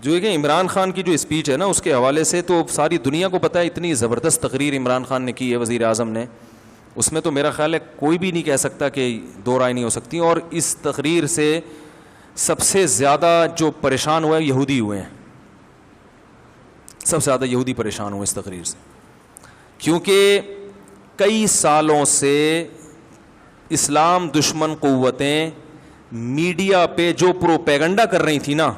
جو کہ عمران خان کی جو اسپیچ ہے نا اس کے حوالے سے تو ساری دنیا کو پتہ ہے اتنی زبردست تقریر عمران خان نے کی ہے وزیر اعظم نے, اس میں تو میرا خیال ہے کوئی بھی نہیں کہہ سکتا کہ دو رائے نہیں ہو سکتی. اور اس تقریر سے سب سے زیادہ جو پریشان ہوئے یہودی ہوئے ہیں, سب سے زیادہ یہودی پریشان ہوئے اس تقریر سے, کیونکہ کئی سالوں سے اسلام دشمن قوتیں میڈیا پہ جو پروپیگنڈا کر رہی تھی نا,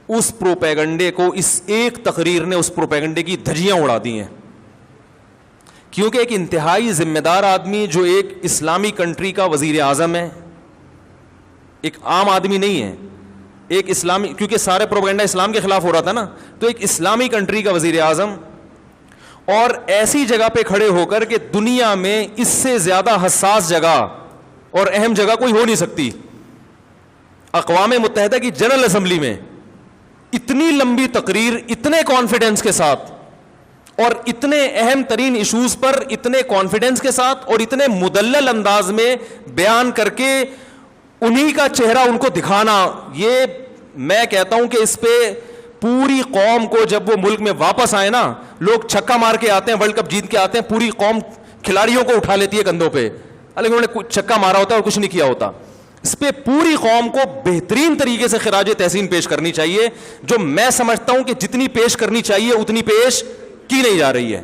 اس پروپیگنڈے کو اس ایک تقریر نے اس پروپیگنڈے کی دھجیاں اڑا دی ہیں. کیونکہ ایک انتہائی ذمہ دار آدمی جو ایک اسلامی کنٹری کا وزیر اعظم ہے, ایک عام آدمی نہیں ہے, ایک اسلامی, کیونکہ سارے پروپیگنڈا اسلام کے خلاف ہو رہا تھا نا, تو ایک اسلامی کنٹری کا وزیر اعظم, اور ایسی جگہ پہ کھڑے ہو کر کہ دنیا میں اس سے زیادہ حساس جگہ اور اہم جگہ کوئی ہو نہیں سکتی, اقوام متحدہ کی جنرل اسمبلی میں اتنی لمبی تقریر اتنے کانفیڈنس کے ساتھ اور اتنے اہم ترین ایشوز پر اتنے کانفیڈنس کے ساتھ اور اتنے مدلل انداز میں بیان کر کے انہی کا چہرہ ان کو دکھانا, یہ میں کہتا ہوں کہ اس پہ پوری قوم کو, جب وہ ملک میں واپس آئے نا, لوگ چھکا مار کے آتے ہیں, ورلڈ کپ جیت کے آتے ہیں, پوری قوم کھلاڑیوں کو اٹھا لیتی ہے کندھوں پہ, حالانکہ انہوں نے چھکا مارا ہوتا ہے اور کچھ نہیں کیا ہوتا. اس پہ پوری قوم کو بہترین طریقے سے خراج تحسین پیش کرنی چاہیے, جو میں سمجھتا ہوں کہ جتنی پیش کرنی چاہیے اتنی پیش کی نہیں جا رہی ہے.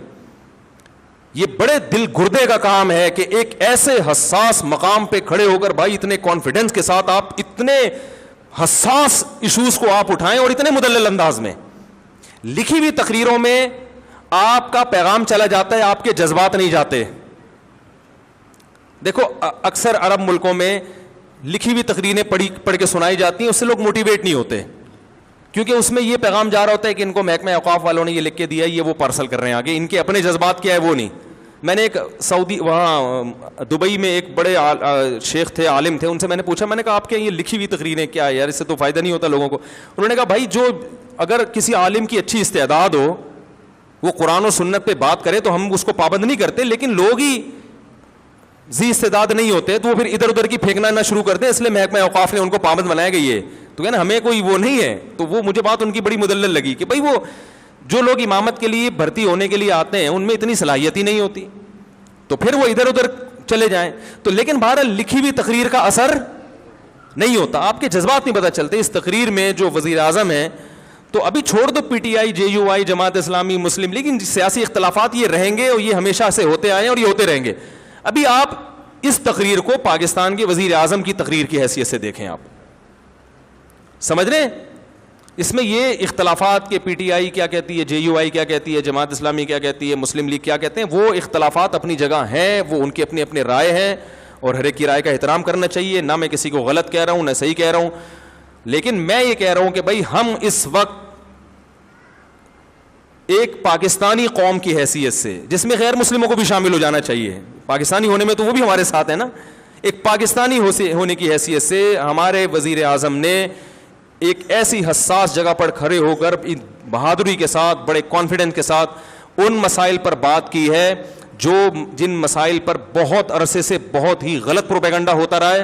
یہ بڑے دل گردے کا کام ہے کہ ایک ایسے حساس مقام پہ کھڑے ہو کر بھائی اتنے کانفیڈنس کے ساتھ آپ اتنے حساس ایشوز کو آپ اٹھائیں اور اتنے مدلل انداز میں. لکھی ہوئی تقریروں میں آپ کا پیغام چلا جاتا ہے, آپ کے جذبات نہیں جاتے. دیکھو اکثر عرب ملکوں میں لکھی ہوئی تقریریں پڑھ کے سنائی جاتی ہیں, اس سے لوگ موٹیویٹ نہیں ہوتے, کیونکہ اس میں یہ پیغام جا رہا ہوتا ہے کہ ان کو محکمہ اوقاف والوں نے یہ لکھ کے دیا ہے, یہ وہ پارسل کر رہے ہیں آگے, ان کے اپنے جذبات کیا ہے وہ نہیں. میں نے ایک سعودی وہاں دبئی میں ایک بڑے شیخ تھے, عالم تھے, ان سے میں نے پوچھا, میں نے کہا آپ کے یہ لکھی ہوئی تقریریں کیا ہے یار, اس سے تو فائدہ نہیں ہوتا لوگوں کو. انہوں نے کہا بھائی جو اگر کسی عالم کی اچھی استعداد ہو, وہ قرآن و سنت پہ بات کرے تو ہم اس کو پابند نہیں کرتے, لیکن لوگ ہی ذی استعداد نہیں ہوتے تو وہ پھر ادھر ادھر کی پھینکنا نہ شروع کرتے, اس لیے محکمہ اوقاف نے ان کو پابند بنایا گئی ہے. تو کہنا ہمیں کوئی وہ نہیں ہے. تو وہ مجھے بات ان کی بڑی مدلل لگی کہ بھائی وہ جو لوگ امامت کے لیے بھرتی ہونے کے لیے آتے ہیں ان میں اتنی صلاحیت ہی نہیں ہوتی, تو پھر وہ ادھر ادھر چلے جائیں. تو لیکن بہرحال لکھی ہوئی تقریر کا اثر نہیں ہوتا, آپ کے جذبات نہیں پتہ چلتے. اس تقریر میں جو وزیر اعظم ہیں, تو ابھی چھوڑ دو P T I, J you آئی, جماعت اسلامی, مسلم, لیکن سیاسی اختلافات یہ رہیں گے اور یہ ہمیشہ سے ہوتے آئے ہیں اور یہ ہوتے رہیں گے. ابھی آپ اس تقریر کو پاکستان کے وزیر اعظم کی تقریر کی حیثیت سے دیکھیں, آپ سمجھ رہے ہیں اس میں یہ اختلافات کہ پی ٹی آئی کیا کہتی ہے, جے یو آئی کیا کہتی ہے, جماعت اسلامی کیا کہتی ہے, مسلم لیگ کیا کہتے ہیں, وہ اختلافات اپنی جگہ ہیں, وہ ان کی اپنی اپنی رائے ہیں اور ہر ایک کی رائے کا احترام کرنا چاہیے. نہ میں کسی کو غلط کہہ رہا ہوں نہ صحیح کہہ رہا ہوں, لیکن میں یہ کہہ رہا ہوں کہ بھائی ہم اس وقت ایک پاکستانی قوم کی حیثیت سے, جس میں غیر مسلموں کو بھی شامل ہو جانا چاہیے, پاکستانی ہونے میں تو وہ بھی ہمارے ساتھ ہیں نا, ایک پاکستانی ہونے کی حیثیت سے ہمارے وزیر اعظم نے ایک ایسی حساس جگہ پر کھڑے ہو کر بہادری کے ساتھ, بڑے کانفیڈنس کے ساتھ ان مسائل پر بات کی ہے جن مسائل پر بہت عرصے سے بہت ہی غلط پروپیگنڈا ہوتا رہا ہے,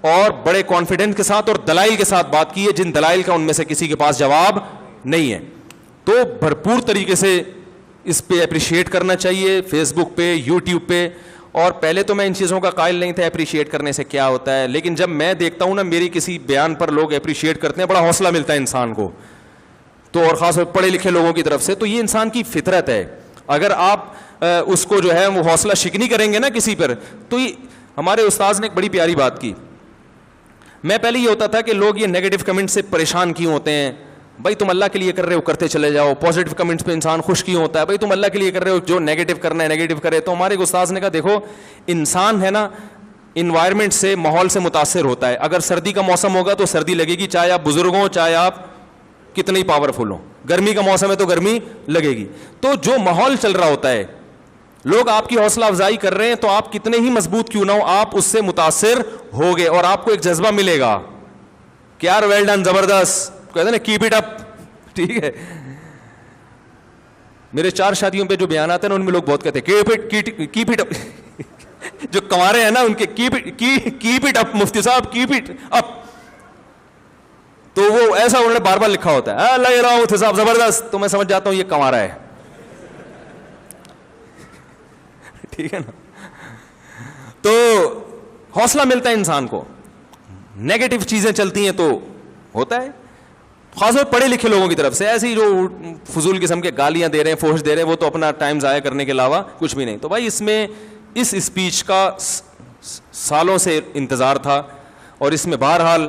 اور بڑے کانفیڈنس کے ساتھ اور دلائل کے ساتھ بات کی ہے, جن دلائل کا ان میں سے کسی کے پاس جواب نہیں ہے. تو بھرپور طریقے سے اس پہ اپریشیٹ کرنا چاہیے, فیس بک پہ, یوٹیوب پہ. اور پہلے تو میں ان چیزوں کا قائل نہیں تھا اپریشیٹ کرنے سے کیا ہوتا ہے, لیکن جب میں دیکھتا ہوں نا میری کسی بیان پر لوگ اپریشیٹ کرتے ہیں, بڑا حوصلہ ملتا ہے انسان کو, تو اور خاص طور پڑھے لکھے لوگوں کی طرف سے. تو یہ انسان کی فطرت ہے, اگر آپ اس کو جو ہے وہ حوصلہ شکنی کریں گے نا کسی پر. تو ہمارے استاذ نے ایک بڑی پیاری بات کی. میں پہلے یہ ہوتا تھا کہ لوگ یہ نیگیٹو کمنٹ سے پریشان کیوں ہوتے ہیں, بھائی تم اللہ کے لیے کر رہے ہو کرتے چلے جاؤ. پازیٹیو کمنٹس پہ انسان خوش کیوں ہوتا ہے, بھائی تم اللہ کے لیے کر رہے ہو, جو نیگیٹو کرنا ہے نیگیٹو کرے. تو ہمارے استاذ نے کہا دیکھو انسان ہے نا انوائرمنٹ سے, ماحول سے متاثر ہوتا ہے. اگر سردی کا موسم ہوگا تو سردی لگے گی, چاہے آپ بزرگ ہوں چاہے آپ کتنے ہی پاورفل ہوں. گرمی کا موسم ہے تو گرمی لگے گی. تو جو ماحول چل رہا ہوتا ہے, لوگ آپ کی حوصلہ افزائی کر رہے ہیں, تو آپ کتنے ہی مضبوط کیوں نہ ہو آپ اس سے متاثر ہوگے اور آپ کو ایک جذبہ ملے گا کہ یار ویل ڈن, زبردست, کہتے ہیں نا کیپ اٹ اپ. ٹھیک ہے, میرے 4 شادیوں پہ جو بیانات ہیں نا ان میں لوگ بہت کہتے ہیں کیپ اٹ اپ. جو کنوارے ہیں نا ان کے کیپ اٹ اپ, مفتی صاحب کیپ اٹ اپ. تو وہ ایسا انہوں نے بار بار لکھا ہوتا ہے لگ رہا ہوں صاحب زبردست, تو میں سمجھ جاتا ہوں یہ کنوارا ہے. ٹھیک ہے نا. تو حوصلہ ملتا ہے انسان کو, نیگیٹو چیزیں چلتی ہیں تو ہوتا ہے, خاص طور پڑھے لکھے لوگوں کی طرف سے. ایسی جو فضول قسم کے گالیاں دے رہے ہیں, فحش دے رہے ہیں, وہ تو اپنا ٹائم ضائع کرنے کے علاوہ کچھ بھی نہیں. تو بھائی اس میں اس اسپیچ کا سالوں سے انتظار تھا, اور اس میں بہرحال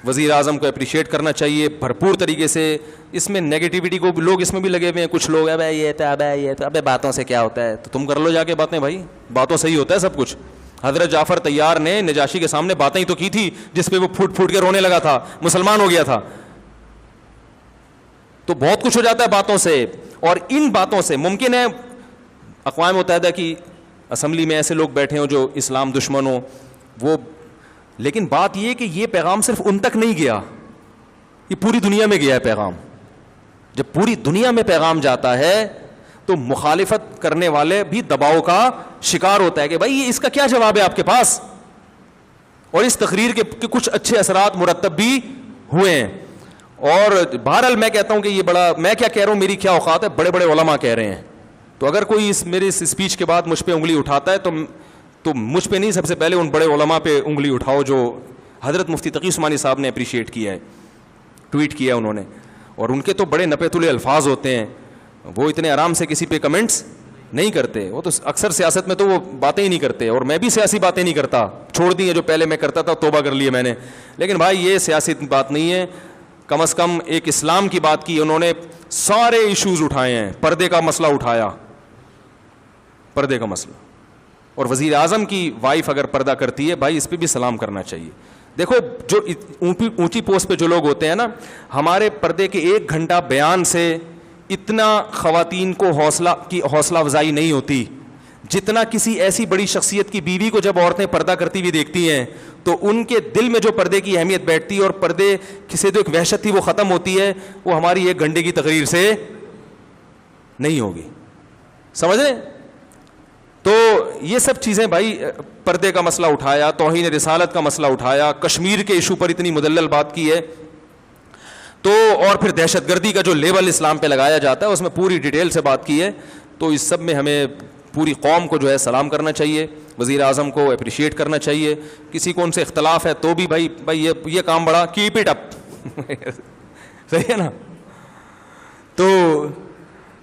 وزیر اعظم کو اپریشیٹ کرنا چاہیے بھرپور طریقے سے. اس میں نیگیٹیوٹی کو لوگ اس میں بھی لگے ہوئے ہیں, کچھ لوگ ابے یہ تو ابے یہ تو ابے باتوں سے کیا ہوتا ہے, تو تم کر لو جا کے باتیں بھائی, باتوں سے ہی ہوتا ہے سب کچھ. حضرت جعفر طیار نے نجاشی کے سامنے باتیں ہی تو کی تھی جس پہ وہ پھوٹ پھوٹ کے رونے لگا تھا, مسلمان ہو گیا تھا. تو بہت کچھ ہو جاتا ہے باتوں سے, اور ان باتوں سے ممکن ہے اقوام متحدہ کی اسمبلی میں ایسے لوگ بیٹھے ہوں جو اسلام دشمن ہوں, وہ, لیکن بات یہ کہ یہ پیغام صرف ان تک نہیں گیا, یہ پوری دنیا میں گیا ہے پیغام. جب پوری دنیا میں پیغام جاتا ہے تو مخالفت کرنے والے بھی دباؤ کا شکار ہوتا ہے کہ بھائی اس کا کیا جواب ہے آپ کے پاس, اور اس تقریر کے کچھ اچھے اثرات مرتب بھی ہوئے ہیں. اور بہرحال میں کہتا ہوں کہ یہ بڑا, میں کیا کہہ رہا ہوں, میری کیا اوقات ہے, بڑے بڑے علماء کہہ رہے ہیں. تو اگر کوئی میرے اس اسپیچ کے بعد مجھ پہ انگلی اٹھاتا ہے تو مجھ پہ نہیں, سب سے پہلے ان بڑے علماء پہ انگلی اٹھاؤ جو حضرت مفتی تقی عثمانی صاحب نے اپریشیٹ کیا ہے, ٹویٹ کیا انہوں نے, اور ان کے تو بڑے نپے تلے الفاظ ہوتے ہیں, وہ اتنے آرام سے کسی پہ کمنٹس نہیں کرتے. وہ تو اکثر سیاست میں تو وہ باتیں ہی نہیں کرتے, اور میں بھی سیاسی باتیں نہیں کرتا, چھوڑ دی ہیں جو پہلے میں کرتا تھا, توبہ کر لیے میں نے. لیکن بھائی یہ سیاسی بات نہیں ہے, کم از کم ایک اسلام کی بات کی انہوں نے, سارے ایشوز اٹھائے ہیں, پردے کا مسئلہ اٹھایا, پردے کا مسئلہ. اور وزیر اعظم کی وائف اگر پردہ کرتی ہے بھائی اس پہ بھی سلام کرنا چاہیے. دیکھو جو اونچی پوسٹ پہ جو لوگ ہوتے ہیں نا, ہمارے پردے کے 1 گھنٹہ بیان سے اتنا خواتین کو حوصلہ افزائی نہیں ہوتی جتنا کسی ایسی بڑی شخصیت کی بیوی کو جب عورتیں پردہ کرتی ہوئی دیکھتی ہیں تو ان کے دل میں جو پردے کی اہمیت بیٹھتی ہے, اور پردے سے جو ایک وحشت تھی وہ ختم ہوتی ہے, وہ ہماری 1 گھنٹے کی تقریر سے نہیں ہوگی. سمجھ رہے؟ تو یہ سب چیزیں بھائی, پردے کا مسئلہ اٹھایا, توہین رسالت کا مسئلہ اٹھایا, کشمیر کے ایشو پر اتنی مدلل بات کی ہے, تو اور پھر دہشت گردی کا جو لیبل اسلام پہ لگایا جاتا ہے اس میں پوری ڈیٹیل سے بات کی ہے. تو اس سب میں ہمیں پوری قوم کو جو ہے سلام کرنا چاہیے, وزیر اعظم کو اپریشیٹ کرنا چاہیے. کسی کو ان سے اختلاف ہے تو بھی بھائی یہ کام بڑا, کیپ اٹ اپ. صحیح ہے نا. تو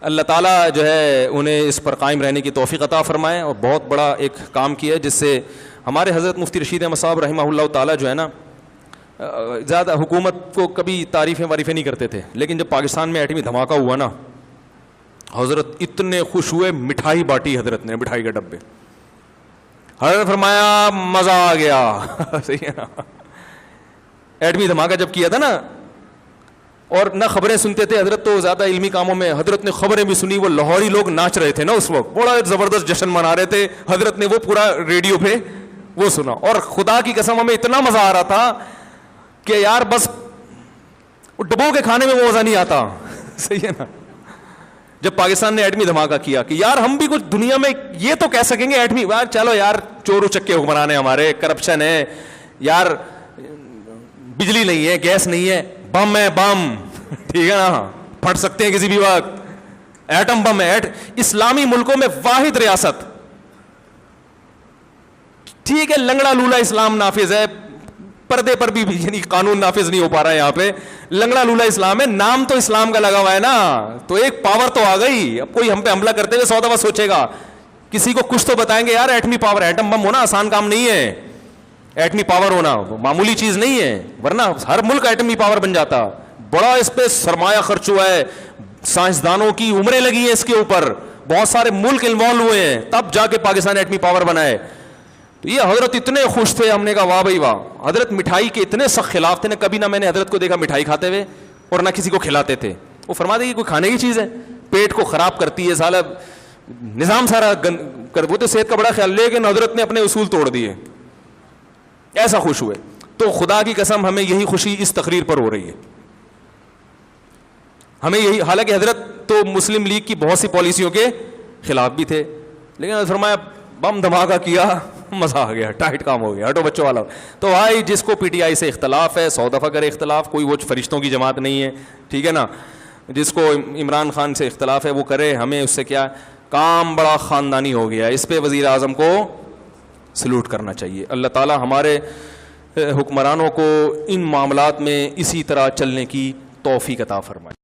اللہ تعالیٰ جو ہے انہیں اس پر قائم رہنے کی توفیق عطا فرمائے, اور بہت بڑا ایک کام کیا ہے جس سے ہمارے حضرت مفتی رشید احمد صاحب رحمہ اللہ تعالیٰ جو ہے نا, زیادہ حکومت کو کبھی تعریفیں نہیں کرتے تھے, لیکن جب پاکستان میں ایٹمی دھماکہ ہوا نا, حضرت اتنے خوش ہوئے, مٹھائی بانٹی حضرت نے, مٹھائی کے ڈبے. حضرت فرمایا مزہ آ گیا. صحیح ہے نا. ایٹمی دھماکہ جب کیا تھا نا, اور نہ خبریں سنتے تھے حضرت, تو زیادہ علمی کاموں میں, حضرت نے خبریں بھی سنی. وہ لاہوری لوگ ناچ رہے تھے نا اس وقت, بڑا زبردست جشن منا رہے تھے, حضرت نے وہ پورا ریڈیو پہ وہ سنا. اور خدا کی قسم ہمیں اتنا مزہ آ رہا تھا کہ یار بس ڈبو کے کھانے میں وہ مزہ نہیں آتا. صحیح ہے نا. جب پاکستان نے ایٹمی دھماکہ کیا کہ یار ہم بھی کچھ دنیا میں یہ تو کہہ سکیں گے ایٹمی, یار چلو یار چور اچکے حکمران ہیں ہمارے, کرپشن ہے یار, بجلی نہیں ہے, گیس نہیں ہے, بم ہے, بم ٹھیک ہے نا, پھٹ سکتے ہیں کسی بھی وقت, ایٹم بم ہے. اسلامی ملکوں میں واحد ریاست, ٹھیک ہے لنگڑا لولا اسلام نافذ ہے, پردے پر بھی یعنی قانون نافذ نہیں ہو پا رہا ہے یہاں پہ, لنگڑا لولا اسلام ہے, نام تو اسلام کا لگا ہوا ہے نا, تو ایک پاور تو آ گئی. اب کوئی ہم پہ حملہ کرتے ہوئے 100 دفعہ سوچے گا, کسی کو کچھ تو بتائیں گے یار ایٹمی پاور, ایٹم بم ہونا آسان کام نہیں ہے, ایٹمی پاور ہونا معمولی چیز نہیں ہے, ورنہ ہر ملک ایٹمی پاور بن جاتا. بڑا اس پہ سرمایہ خرچ ہوا ہے, سائنسدانوں کی عمریں لگی ہیں اس کے اوپر, بہت سارے ملک انوالو ہوئے ہیں, تب جا کے پاکستان ایٹمی پاور بنا ہے. تو یہ حضرت اتنے خوش تھے, ہم نے کہا واہ بھائی واہ. حضرت مٹھائی کے اتنے سخت خلاف تھے, نہ کبھی نہ میں نے حضرت کو دیکھا مٹھائی کھاتے ہوئے, اور نہ کسی کو کھلاتے تھے. وہ فرماتے کہ کوئی کھانے کی چیز ہے, پیٹ کو خراب کرتی ہے, سالہ نظام سارا وہ تو صحت کا بڑا خیال, لیکن حضرت نے اپنے اصول توڑ دیے, ایسا خوش ہوئے. تو خدا کی قسم ہمیں یہی خوشی اس تقریر پر ہو رہی ہے, ہمیں یہی. حالانکہ حضرت تو مسلم لیگ کی بہت سی پالیسیوں کے خلاف بھی تھے, لیکن فرمایا بم دھماکہ کیا, مزہ آ گیا, ٹائٹ کام ہو گیا, ہٹو بچوں والا. تو بھائی جس کو پی ٹی آئی سے اختلاف ہے 100 دفعہ کرے اختلاف, کوئی وہ فرشتوں کی جماعت نہیں ہے, ٹھیک ہے نا. جس کو عمران خان سے اختلاف ہے وہ کرے, ہمیں اس سے کیا, کام بڑا خاندانی ہو گیا. اس پہ وزیر اعظم کو سلوٹ کرنا چاہیے. اللہ تعالی ہمارے حکمرانوں کو ان معاملات میں اسی طرح چلنے کی توفیق عطا فرمائے.